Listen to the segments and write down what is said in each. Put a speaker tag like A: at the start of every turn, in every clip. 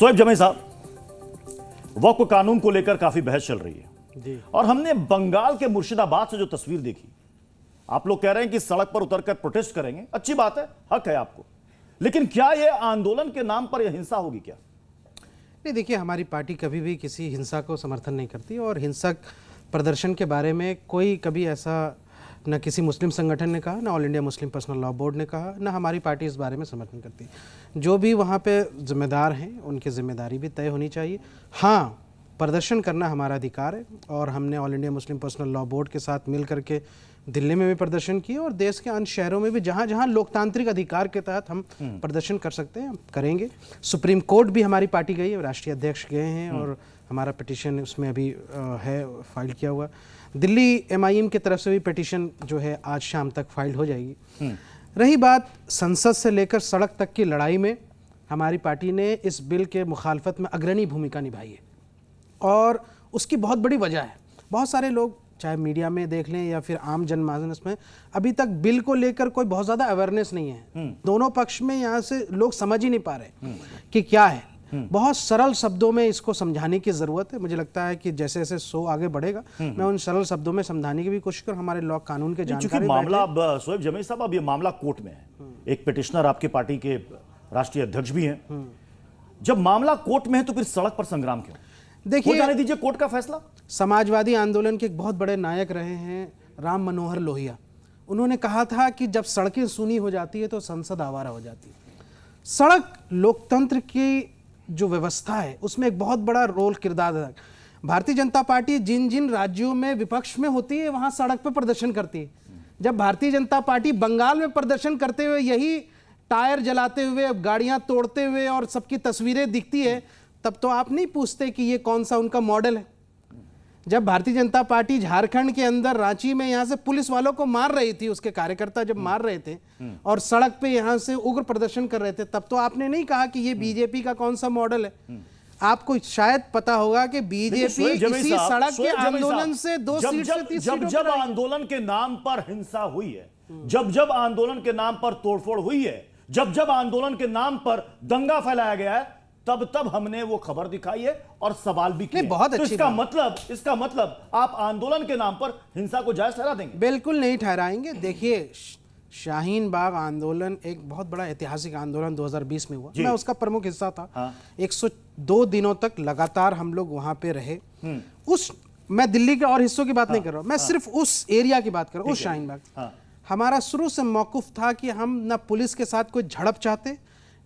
A: शोएब जमी साहब, वक्फ कानून को लेकर काफी बहस चल रही है
B: जी।
A: और हमने बंगाल के मुर्शिदाबाद से जो तस्वीर देखी, आप लोग कह रहे हैं कि सड़क पर उतरकर प्रोटेस्ट करेंगे, अच्छी बात है, हक है आपको, लेकिन क्या यह आंदोलन के नाम पर यह हिंसा होगी क्या?
B: नहीं, देखिए, हमारी पार्टी कभी भी किसी हिंसा को समर्थन नहीं करती और हिंसक प्रदर्शन के बारे में कोई कभी ऐसा न किसी मुस्लिम संगठन ने कहा, ना all India Muslim personal law board ने कहा, ना हमारी पार्टी इस बारे में समर्थन करती। जो भी वहाँ पे जिम्मेदार हैं उनकी जिम्मेदारी भी तय होनी चाहिए। हाँ, प्रदर्शन करना हमारा अधिकार है और हमने all India Muslim personal law board के साथ मिल करके दिल्ली में भी प्रदर्शन किए और देश के अन्य शहरों में भी जहाँ जहाँ लोकतांत्रिक अधिकार के तहत हम प्रदर्शन कर सकते हैं, हम करेंगे। सुप्रीम कोर्ट भी हमारी पार्टी गई है, राष्ट्रीय अध्यक्ष गए हैं और हमारा पिटीशन उसमें अभी है फाइल किया हुआ। दिल्ली MIM की तरफ से भी पिटीशन जो है आज शाम तक फाइल हो जाएगी। रही बात संसद से लेकर सड़क तक की लड़ाई में, हमारी पार्टी ने इस बिल के मुखालफत में अग्रणी भूमिका निभाई है और उसकी बहुत बड़ी वजह है। बहुत सारे लोग, चाहे मीडिया में देख लें या फिर आम जनमानस में, अभी तक बिल को लेकर कोई बहुत ज़्यादा अवेयरनेस नहीं है। दोनों पक्ष में यहाँ से लोग समझ ही नहीं पा रहे कि क्या है। बहुत सरल शब्दों में इसको समझाने की ज़रूरत है। मुझे लगता है कि जैसे जैसे शो आगे बढ़ेगा मैं उन सरल शब्दों में समझाने की भी कोशिश करूँ। हमारे लॉ कानून के जानकारी
A: मामला, शोएब जमी साहब, अब ये मामला कोर्ट में है, एक पिटिशनर आपकी पार्टी के राष्ट्रीय अध्यक्ष भी हैं। जब मामला कोर्ट में है तो फिर सड़क पर संग्राम क्यों?
B: देखिए,
A: जाने दीजिए कोर्ट का फैसला।
B: समाजवादी आंदोलन के एक बहुत बड़े नायक रहे हैं राम मनोहर लोहिया। उन्होंने कहा था कि जब सड़कें सूनी हो जाती है तो संसद आवारा हो जाती है। सड़क लोकतंत्र की जो व्यवस्था है उसमें एक बहुत बड़ा रोल किरदार है। भारतीय जनता पार्टी जिन जिन राज्यों में विपक्ष में होती है वहां सड़क पर प्रदर्शन करती है। जब भारतीय जनता पार्टी बंगाल में प्रदर्शन करते हुए यही टायर जलाते हुए, गाड़ियां तोड़ते हुए और सबकी तस्वीरें दिखती है, तब तो आप नहीं पूछते कि ये कौन सा उनका मॉडल है। जब भारतीय जनता पार्टी झारखंड के अंदर रांची में यहां से पुलिस वालों को मार रही थी, उसके कार्यकर्ता जब मार रहे थे और सड़क पे यहां से उग्र प्रदर्शन कर रहे थे, तब तो आपने नहीं कहा कि ये बीजेपी का कौन सा मॉडल है। आपको शायद पता होगा कि बीजेपी इसी सड़क के आंदोलन से 2 सीट से 3 सीटों
A: जब आंदोलन के नाम पर हिंसा हुई है, जब आंदोलन के नाम पर तोड़फोड़ हुई है, जब आंदोलन के नाम पर दंगा फैलाया गया है, तब हमने वो खबर दिखाई है और सवाल भी किए।
B: बहुत
A: तो
B: अच्छी
A: इसका मतलब आप आंदोलन के नाम पर हिंसा को जायज ठहरा देंगे?
B: बिल्कुल नहीं ठहराएंगे। देखिए, शाहीन बाग आंदोलन एक बहुत बड़ा ऐतिहासिक आंदोलन 2020 में हुआ, मैं उसका प्रमुख हिस्सा था। हाँ। 102 दिनों तक लगातार हम लोग वहां पे रहे। मैं दिल्ली के और हिस्सों की बात नहीं कर रहा हूं, मैं सिर्फ उस एरिया की बात कर रहा हूं, उस शाहीन बाग। हमारा शुरू से मौकूफ था कि हम ना पुलिस के साथ कोई झड़प चाहते,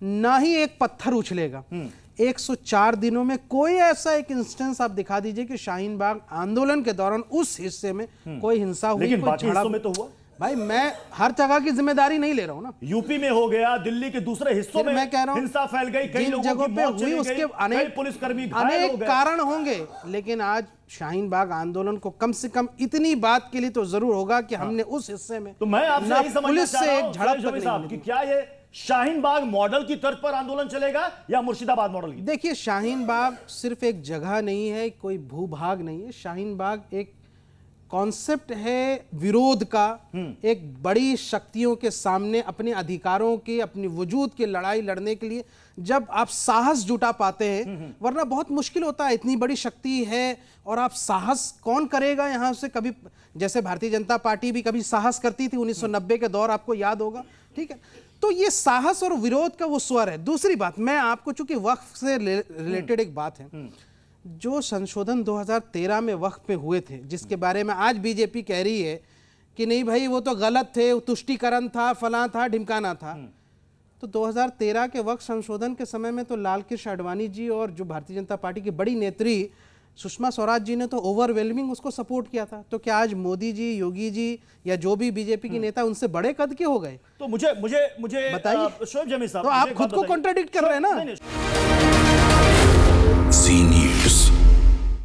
B: ना ही एक पत्थर उछलेगा। 104 दिनों में कोई ऐसा एक इंस्टेंस आप दिखा दीजिए कि शाहीन बाग आंदोलन के दौरान उस हिस्से में कोई हिंसा हुई,
A: लेकिन बाकी हिस्सों में तो हुआ।
B: भाई, मैं हर जगह की जिम्मेदारी नहीं ले रहा हूं ना।
A: यूपी में हो गया, दिल्ली के दूसरे हिस्सों में
B: मैं कह रहा हूं
A: हिंसा फैल गई, कई लोगों
B: जगहों पे हुई, उसके
A: अनेक पुलिसकर्मी घायल हो
B: अनेक
A: गए।
B: कारण होंगे, लेकिन आज शाहीन बाग आंदोलन को कम से कम इतनी बात के लिए तो जरूर होगा कि हमने उस हिस्से में
A: तो मैं आपसे यही समझना
B: पुलिस
A: चाह
B: से
A: रहा
B: एक
A: हूं,
B: झड़प तक
A: साहब,
B: नहीं
A: कि क्या ये शाहीन बाग मॉडल की तर्ज पर आंदोलन चलेगा या मुर्शिदाबाद मॉडल की?
B: देखिए, शाहीन बाग सिर्फ एक जगह नहीं है, कोई भूभाग नहीं है। शाहीन बाग एक कॉन्सेप्ट है विरोध का, एक बड़ी शक्तियों के सामने अपने अधिकारों की, अपनी वजूद की लड़ाई लड़ने के लिए जब आप साहस जुटा पाते हैं, वरना बहुत मुश्किल होता है। इतनी बड़ी शक्ति है और आप साहस कौन करेगा यहां से? कभी जैसे भारतीय जनता पार्टी भी कभी साहस करती थी 1990 के दौर, आपको याद होगा, ठीक है। तो ये साहस और विरोध का वो स्वर है। दूसरी बात, मैं आपको, चूंकि वक्फ से रिलेटेड एक बात है, जो संशोधन 2013 में वक्फ पे हुए थे, जिसके बारे में आज बीजेपी कह रही है कि नहीं भाई वो तो गलत थे, तुष्टीकरण था, फलां था, ढिमकाना था, तो 2013 के वक्फ संशोधन के समय में तो लाल कृष्ण आडवाणी जी और जो भारतीय जनता पार्टी की बड़ी नेत्री सुषमा स्वराज जी ने तो ओवरवेलमिंग उसको सपोर्ट किया था। तो क्या आज मोदी जी, योगी जी या जो भी बीजेपी की नेता उनसे बड़े कद के हो गए?
A: तो मुझे
B: बताइए।
A: शोएब जमी साहब,
B: तो आप खुद को कॉन्ट्राडिक्ट कर रहे हैं ना।